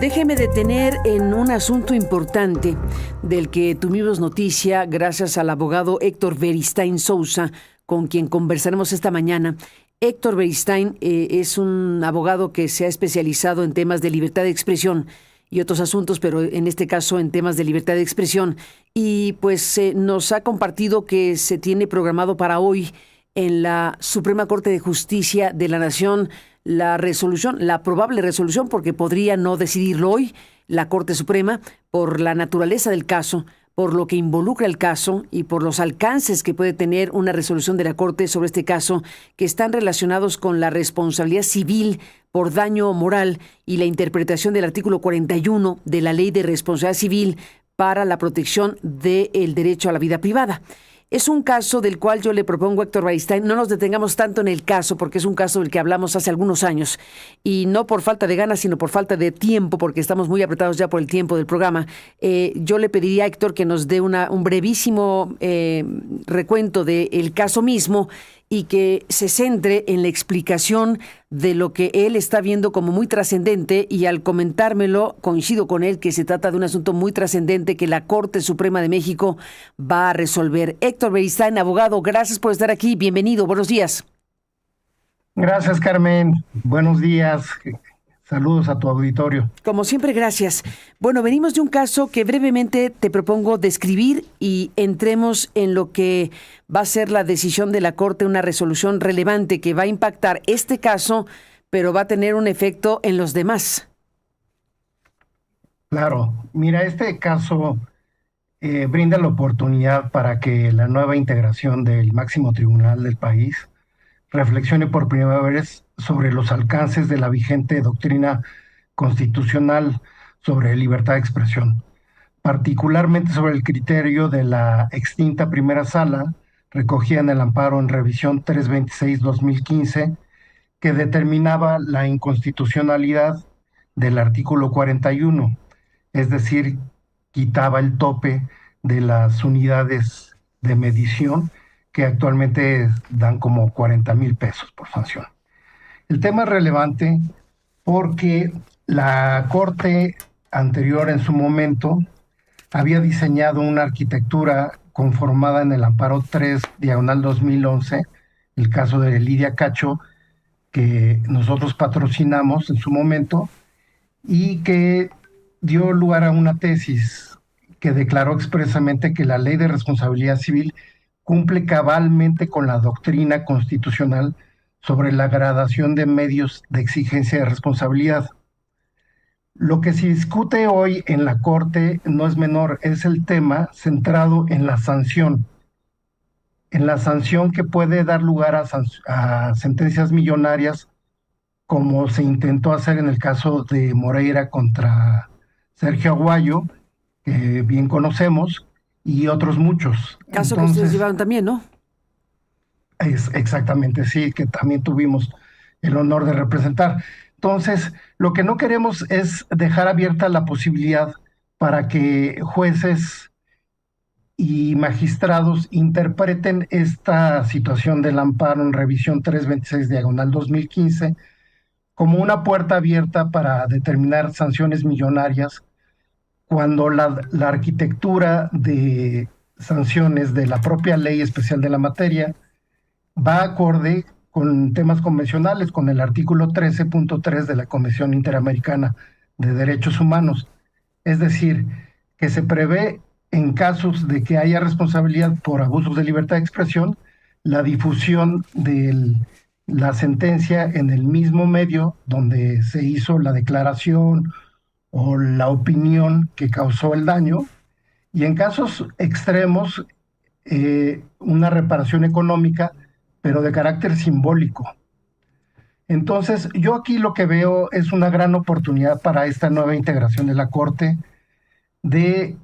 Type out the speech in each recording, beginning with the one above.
Déjeme detener en un asunto importante del que tuvimos noticia gracias al abogado Héctor Beristain Sousa, con quien conversaremos esta mañana. Héctor Beristain es un abogado que se ha especializado en temas de libertad de expresión y otros asuntos, pero en este caso en temas de libertad de expresión. Y pues nos ha compartido que se tiene programado para hoy en la Suprema Corte de Justicia de la Nación la resolución, la probable resolución, porque podría no decidirlo hoy la Corte Suprema por la naturaleza del caso, por lo que involucra el caso y por los alcances que puede tener una resolución de la Corte sobre este caso, que están relacionados con la responsabilidad civil por daño moral y la interpretación del artículo 41 de la Ley de Responsabilidad Civil para la protección del derecho a la vida privada. Es un caso del cual yo le propongo a Héctor Beristain, no nos detengamos tanto en el caso, porque es un caso del que hablamos hace algunos años, y no por falta de ganas, sino por falta de tiempo, porque estamos muy apretados ya por el tiempo del programa. Yo le pediría a Héctor que nos dé un brevísimo recuento del caso mismo y que se centre en la explicación de lo que él está viendo como muy trascendente, y al comentármelo coincido con él que se trata de un asunto muy trascendente que la Corte Suprema de México va a resolver. Héctor Beristain, abogado, gracias por estar aquí, bienvenido, buenos días. Gracias, Carmen, buenos días. Saludos a tu auditorio. Como siempre, gracias. Bueno, venimos de un caso que brevemente te propongo describir y entremos en lo que va a ser la decisión de la Corte, una resolución relevante que va a impactar este caso, pero va a tener un efecto en los demás. Claro, mira, este caso brinda la oportunidad para que la nueva integración del máximo tribunal del país reflexione por primera vez sobre los alcances de la vigente doctrina constitucional sobre libertad de expresión, particularmente sobre el criterio de la extinta primera sala, recogida en el amparo en revisión 326-2015, que determinaba la inconstitucionalidad del artículo 41, es decir, quitaba el tope de las unidades de medición que actualmente dan como 40,000 pesos por sanción. El tema es relevante porque la Corte anterior en su momento había diseñado una arquitectura conformada en el amparo 3/2011, el caso de Lidia Cacho, que nosotros patrocinamos en su momento y que dio lugar a una tesis que declaró expresamente que la Ley de Responsabilidad Civil cumple cabalmente con la doctrina constitucional sobre la gradación de medios de exigencia de responsabilidad. Lo que se discute hoy en la Corte no es menor, es el tema centrado en la sanción que puede dar lugar a sentencias millonarias, como se intentó hacer en el caso de Moreira contra Sergio Aguayo, que bien conocemos, y otros muchos. Caso que ustedes llevaron también, ¿no? Exactamente, sí, que también tuvimos el honor de representar. Entonces, lo que no queremos es dejar abierta la posibilidad para que jueces y magistrados interpreten esta situación del amparo en revisión 326/2015 como una puerta abierta para determinar sanciones millonarias, cuando la arquitectura de sanciones de la propia ley especial de la materia va acorde con temas convencionales, con el artículo 13.3 de la Convención Interamericana de Derechos Humanos. Es decir, que se prevé, en casos de que haya responsabilidad por abusos de libertad de expresión, la difusión de la sentencia en el mismo medio donde se hizo la declaración o la opinión que causó el daño, y en casos extremos, una reparación económica, pero de carácter simbólico. Entonces, yo aquí lo que veo es una gran oportunidad para esta nueva integración de la Corte de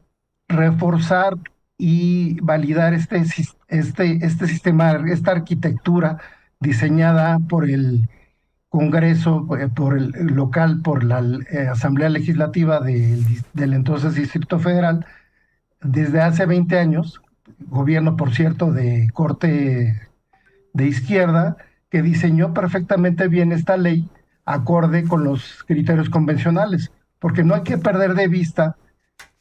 reforzar y validar este sistema, esta arquitectura diseñada por el Congreso, por el local, por la Asamblea Legislativa del entonces Distrito Federal, desde hace 20 años, gobierno, por cierto, de corte de izquierda, que diseñó perfectamente bien esta ley acorde con los criterios convencionales. porque no hay que perder de vista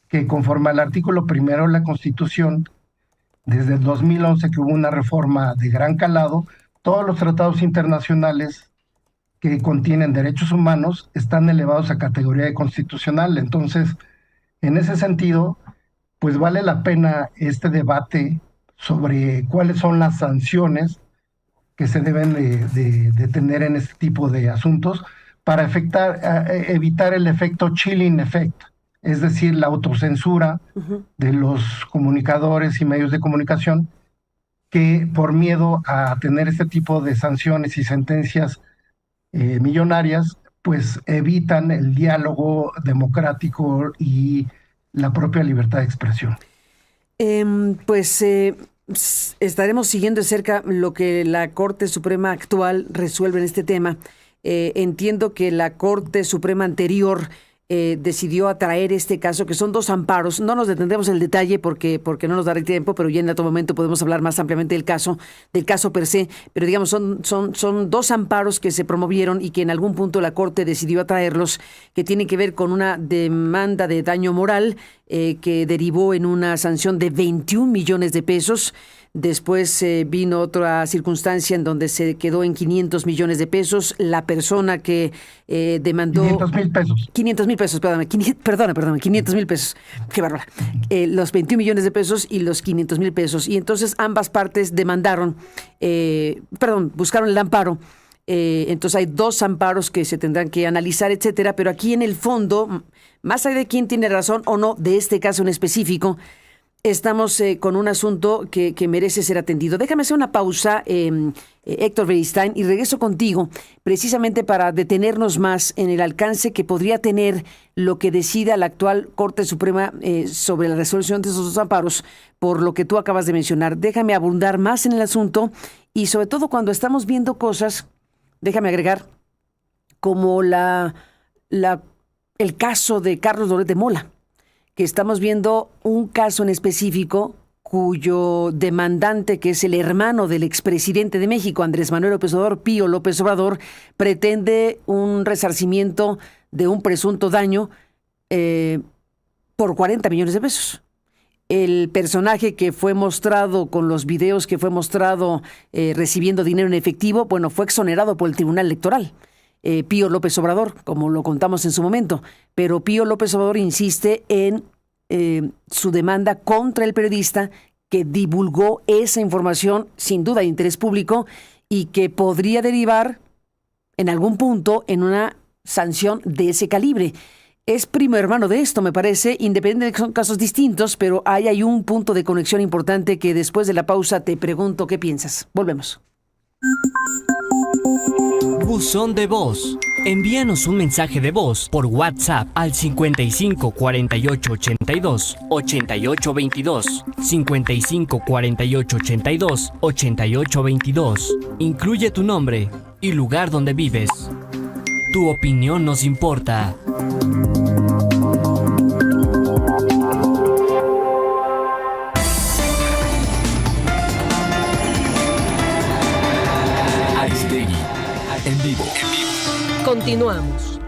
que conforme al artículo primero de la Constitución, desde el 2011 que hubo una reforma de gran calado, todos los tratados internacionales que contienen derechos humanos están elevados a categoría de constitucional. Entonces, en ese sentido, pues vale la pena este debate sobre cuáles son las sanciones que se deben de tener en este tipo de asuntos para evitar el efecto chilling effect, es decir, la autocensura de los comunicadores y medios de comunicación que por miedo a tener este tipo de sanciones y sentencias millonarias, pues evitan el diálogo democrático y la propia libertad de expresión. Estaremos siguiendo de cerca lo que la Corte Suprema actual resuelve en este tema. Entiendo que la Corte Suprema anterior decidió atraer este caso, que son 2 amparos. No nos detendremos en el detalle porque no nos dará el tiempo, pero ya en otro momento podemos hablar más ampliamente del caso per se. Pero digamos, son 2 amparos que se promovieron y que en algún punto la Corte decidió atraerlos, que tienen que ver con una demanda de daño moral que derivó en una sanción de 21 millones de pesos. Después vino otra circunstancia en donde se quedó en 500 millones de pesos. La persona que demandó... 500,000 pesos. 500,000 pesos, perdóname, 500,000 pesos. Qué bárbara. Los 21 millones de pesos y los 500,000 pesos. Y entonces ambas partes demandaron, buscaron el amparo. Entonces hay 2 amparos que se tendrán que analizar, etcétera. Pero aquí en el fondo, más allá de quién tiene razón o no de este caso en específico, estamos con un asunto que merece ser atendido. Déjame hacer una pausa, Héctor Beristain, y regreso contigo precisamente para detenernos más en el alcance que podría tener lo que decida la actual Corte Suprema sobre la resolución de esos 2 amparos, por lo que tú acabas de mencionar. Déjame abundar más en el asunto y sobre todo cuando estamos viendo cosas, déjame agregar, como el caso de Carlos Loret de Mola, que estamos viendo un caso en específico cuyo demandante, que es el hermano del expresidente de México, Andrés Manuel López Obrador, Pío López Obrador, pretende un resarcimiento de un presunto daño por 40 millones de pesos. El personaje que fue mostrado con los videos que fue mostrado recibiendo dinero en efectivo, bueno, fue exonerado por el Tribunal Electoral. Pío López Obrador, como lo contamos en su momento, pero Pío López Obrador insiste en su demanda contra el periodista que divulgó esa información sin duda de interés público y que podría derivar en algún punto en una sanción de ese calibre. Es primo hermano de esto, me parece, independientemente de que son casos distintos, pero hay un punto de conexión importante que después de la pausa te pregunto qué piensas. Volvemos. Buzón de voz. Envíanos un mensaje de voz por WhatsApp al 55 48 82 88 22. 55 48 82 88 22. Incluye tu nombre y lugar donde vives. Tu opinión nos importa. Aristegui, en vivo. Continuamos.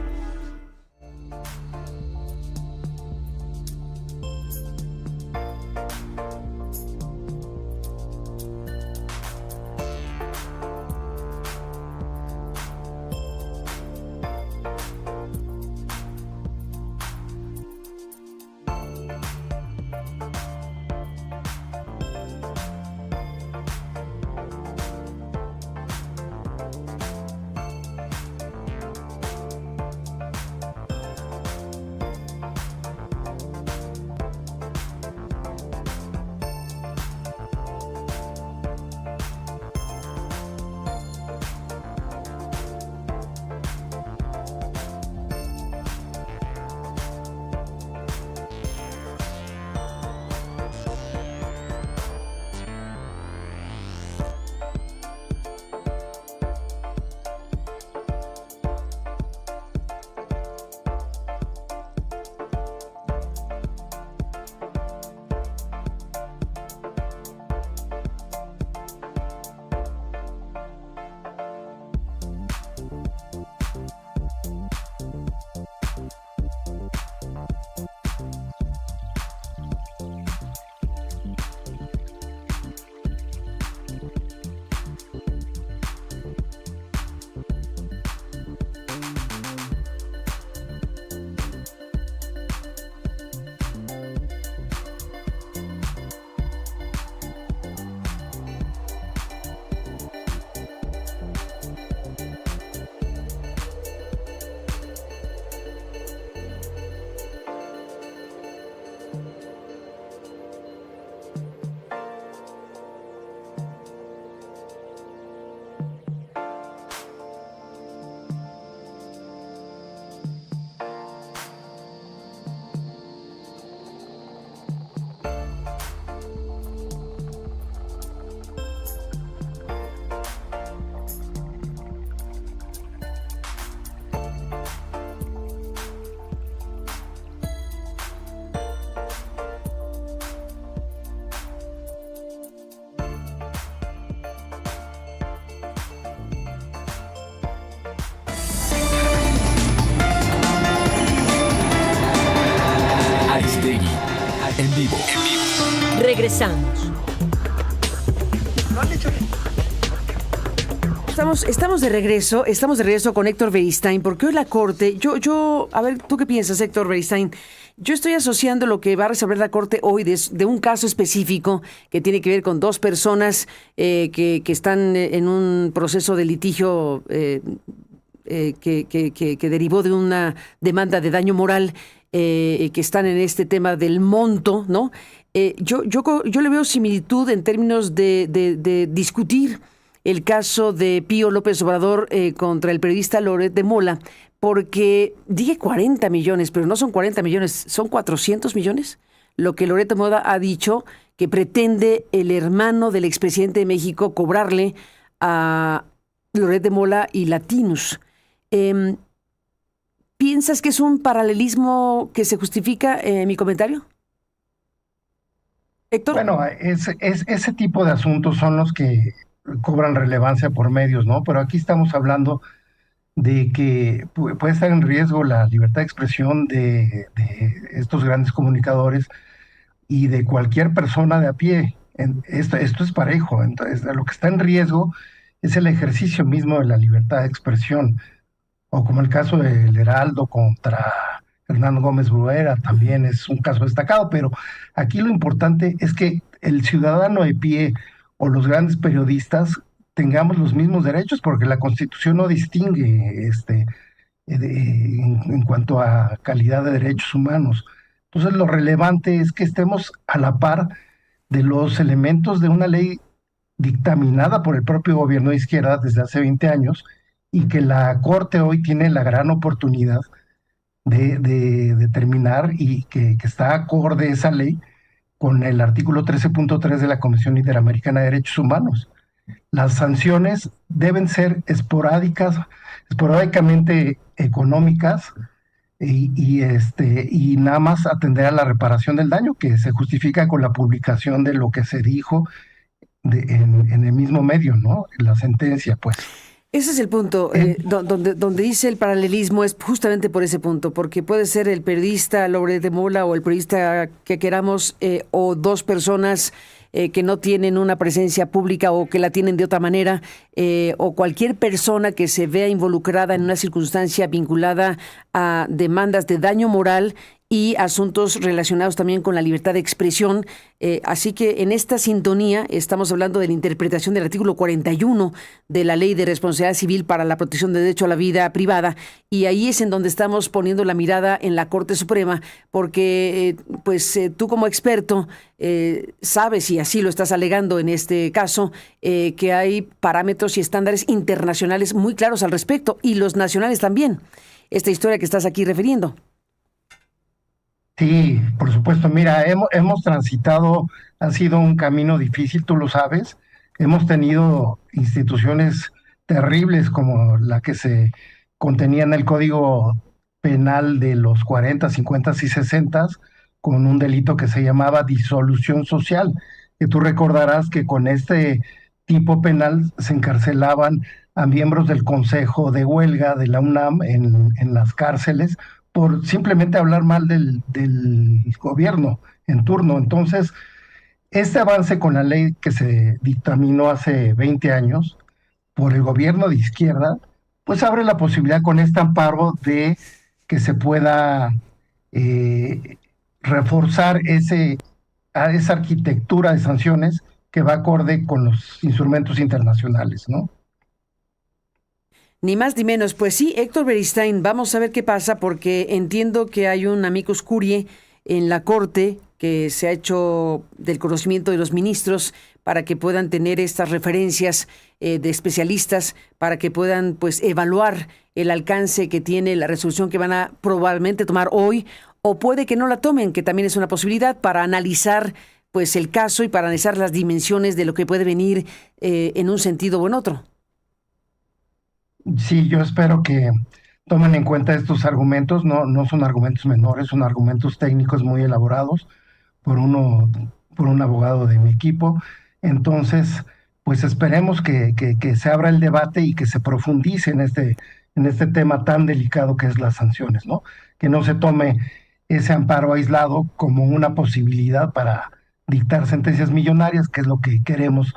En vivo. Regresamos. Estamos de regreso con Héctor Beristain, porque hoy la Corte, a ver, ¿tú qué piensas, Héctor Beristain? Yo estoy asociando lo que va a resolver la Corte hoy de un caso específico que tiene que ver con dos personas que están en un proceso de litigio que derivó de una demanda de daño moral, que están en este tema del monto, ¿no? Yo le veo similitud en términos de discutir el caso de Pío López Obrador contra el periodista Loret de Mola, porque dije 40 millones, pero no son 40 millones, son 400 millones. Lo que Loret de Mola ha dicho que pretende el hermano del expresidente de México cobrarle a Loret de Mola y Latinus. ¿Piensas que es un paralelismo que se justifica mi comentario? Héctor. Bueno, ese tipo de asuntos son los que cobran relevancia por medios, ¿no? Pero aquí estamos hablando de que puede estar en riesgo la libertad de expresión de estos grandes comunicadores y de cualquier persona de a pie. Esto es parejo. Entonces, lo que está en riesgo es el ejercicio mismo de la libertad de expresión, o como el caso del Heraldo contra Hernán Gómez Bruera, también es un caso destacado, pero aquí lo importante es que el ciudadano de pie o los grandes periodistas tengamos los mismos derechos, porque la Constitución no distingue en cuanto a calidad de derechos humanos. Entonces, lo relevante es que estemos a la par de los elementos de una ley dictaminada por el propio gobierno de izquierda desde hace 20 años, y que la Corte hoy tiene la gran oportunidad de determinar y que está acorde esa ley con el artículo 13.3 de la Convención Interamericana de Derechos Humanos. Las sanciones deben ser esporádicamente económicas y nada más atender a la reparación del daño, que se justifica con la publicación de lo que se dijo en el mismo medio, ¿no? La sentencia, pues. Ese es el punto, donde dice el paralelismo es justamente por ese punto, porque puede ser el periodista Loret de Mola o el periodista que queramos, o dos personas que no tienen una presencia pública o que la tienen de otra manera, o cualquier persona que se vea involucrada en una circunstancia vinculada a demandas de daño moral y asuntos relacionados también con la libertad de expresión. Así que en esta sintonía estamos hablando de la interpretación del artículo 41 de la Ley de Responsabilidad Civil para la Protección del Derecho a la Vida Privada, y ahí es en donde estamos poniendo la mirada en la Corte Suprema, porque tú como experto sabes, y así lo estás alegando en este caso, que hay parámetros y estándares internacionales muy claros al respecto, y los nacionales también. Esta historia que estás aquí refiriendo. Sí, por supuesto. Mira, hemos transitado, ha sido un camino difícil, tú lo sabes. Hemos tenido instituciones terribles como la que se contenía en el Código Penal de los 40, 50 y 60, con un delito que se llamaba disolución social, que tú recordarás que con este tipo penal se encarcelaban a miembros del Consejo de Huelga de la UNAM en las cárceles, por simplemente hablar mal del gobierno en turno. Entonces, este avance con la ley que se dictaminó hace 20 años por el gobierno de izquierda, pues abre la posibilidad con este amparo de que se pueda reforzar esa arquitectura de sanciones que va acorde con los instrumentos internacionales, ¿no? Ni más ni menos. Pues sí, Héctor Beristain, vamos a ver qué pasa, porque entiendo que hay un amicus curiae en la Corte que se ha hecho del conocimiento de los ministros para que puedan tener estas referencias de especialistas, para que puedan evaluar el alcance que tiene la resolución que van a probablemente tomar hoy, o puede que no la tomen, que también es una posibilidad para analizar el caso y para analizar las dimensiones de lo que puede venir en un sentido o en otro. Sí, yo espero que tomen en cuenta estos argumentos. No son argumentos menores, son argumentos técnicos muy elaborados por un abogado de mi equipo. Entonces, pues esperemos que se abra el debate y que se profundice en este tema tan delicado que es las sanciones, ¿no? Que no se tome ese amparo aislado como una posibilidad para dictar sentencias millonarias, que es lo que queremos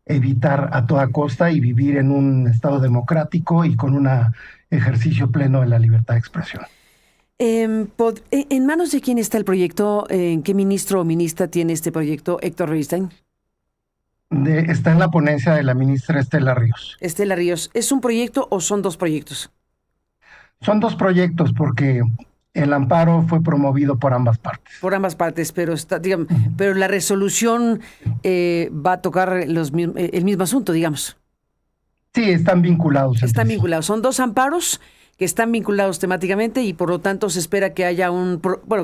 evitar a toda costa y vivir en un estado democrático y con un ejercicio pleno de la libertad de expresión. ¿En manos de quién está el proyecto? ¿En qué ministro o ministra tiene este proyecto, Héctor Beristain? Está en la ponencia de la ministra Estela Ríos. Estela Ríos, ¿es un proyecto o son dos proyectos? Son dos proyectos porque el amparo fue promovido por ambas partes. Por ambas partes, pero pero la resolución va a tocar el mismo asunto, digamos. Sí, están vinculados. Están vinculados. Son dos amparos que están vinculados temáticamente y por lo tanto se espera que haya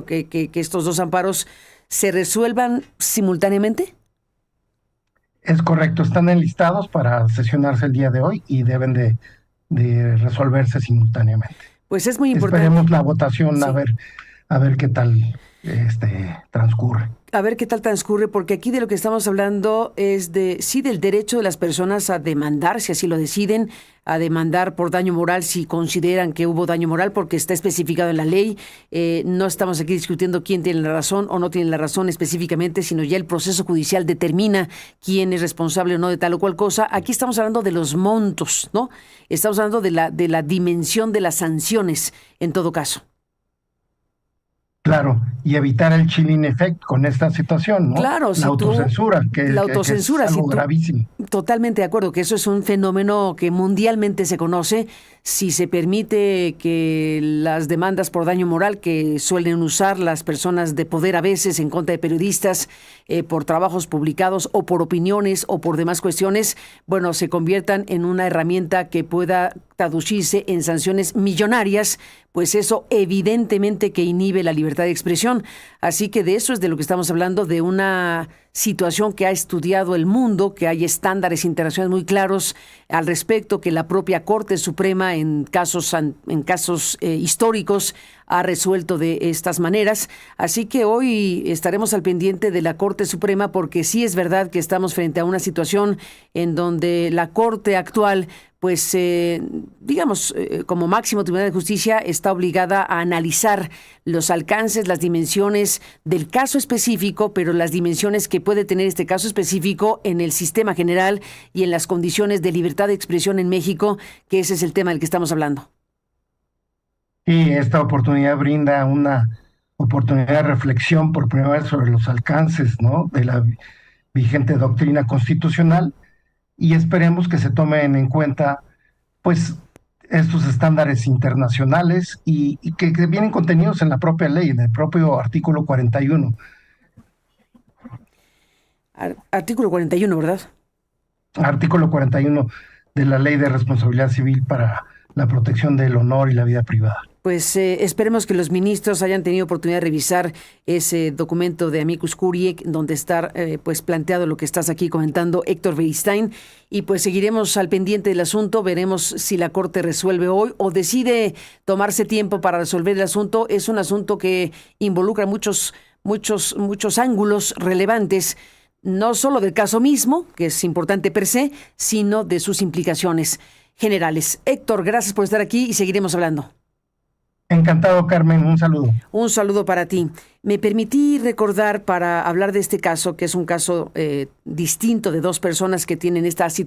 que estos dos amparos se resuelvan simultáneamente. Es correcto, están enlistados para sesionarse el día de hoy y deben de resolverse simultáneamente. Pues es muy importante. Esperemos la votación, sí. a ver qué tal transcurre. A ver qué tal transcurre, porque aquí de lo que estamos hablando es del derecho de las personas a demandar, si así lo deciden, a demandar por daño moral si consideran que hubo daño moral, porque está especificado en la ley. No estamos aquí discutiendo quién tiene la razón o no tiene la razón específicamente, sino ya el proceso judicial determina quién es responsable o no de tal o cual cosa. Aquí estamos hablando de los montos, ¿no? Estamos hablando de la dimensión de las sanciones, en todo caso. Claro, y evitar el chilling effect con esta situación, ¿no? Claro, la autocensura, que es algo gravísimo. Totalmente de acuerdo, que eso es un fenómeno que mundialmente se conoce. Si se permite que las demandas por daño moral que suelen usar las personas de poder a veces en contra de periodistas por trabajos publicados o por opiniones o por demás cuestiones, bueno, se conviertan en una herramienta que pueda traducirse en sanciones millonarias, pues eso evidentemente que inhibe la libertad de expresión. Así que de eso es de lo que estamos hablando, de una situación que ha estudiado el mundo, que hay estándares internacionales muy claros al respecto, que la propia Corte Suprema en casos históricos ha resuelto de estas maneras. Así que hoy estaremos al pendiente de la Corte Suprema, porque sí es verdad que estamos frente a una situación en donde la Corte actual, pues como máximo Tribunal de Justicia, está obligada a analizar los alcances, las dimensiones del caso específico, pero las dimensiones que puede tener este caso específico en el sistema general y en las condiciones de libertad de expresión en México, que ese es el tema del que estamos hablando. Y esta oportunidad brinda una oportunidad de reflexión por primera vez sobre los alcances, ¿no?, de la vigente doctrina constitucional, y esperemos que se tomen en cuenta pues estos estándares internacionales y que vienen contenidos en la propia ley, en el propio artículo 41. Artículo 41, ¿verdad? Artículo 41 de la Ley de Responsabilidad Civil para la protección del honor y la vida privada. Pues esperemos que los ministros hayan tenido oportunidad de revisar ese documento de Amicus Curiae, donde está pues planteado lo que estás aquí comentando, Héctor Beristain, y pues seguiremos al pendiente del asunto. Veremos si la Corte resuelve hoy o decide tomarse tiempo para resolver el asunto. Es un asunto que involucra muchos ángulos relevantes, no solo del caso mismo, que es importante per se, sino de sus implicaciones generales. Héctor, gracias por estar aquí y seguiremos hablando. Encantado, Carmen. Un saludo. Un saludo para ti. Me permití recordar, para hablar de este caso, que es un caso distinto de dos personas que tienen esta situación.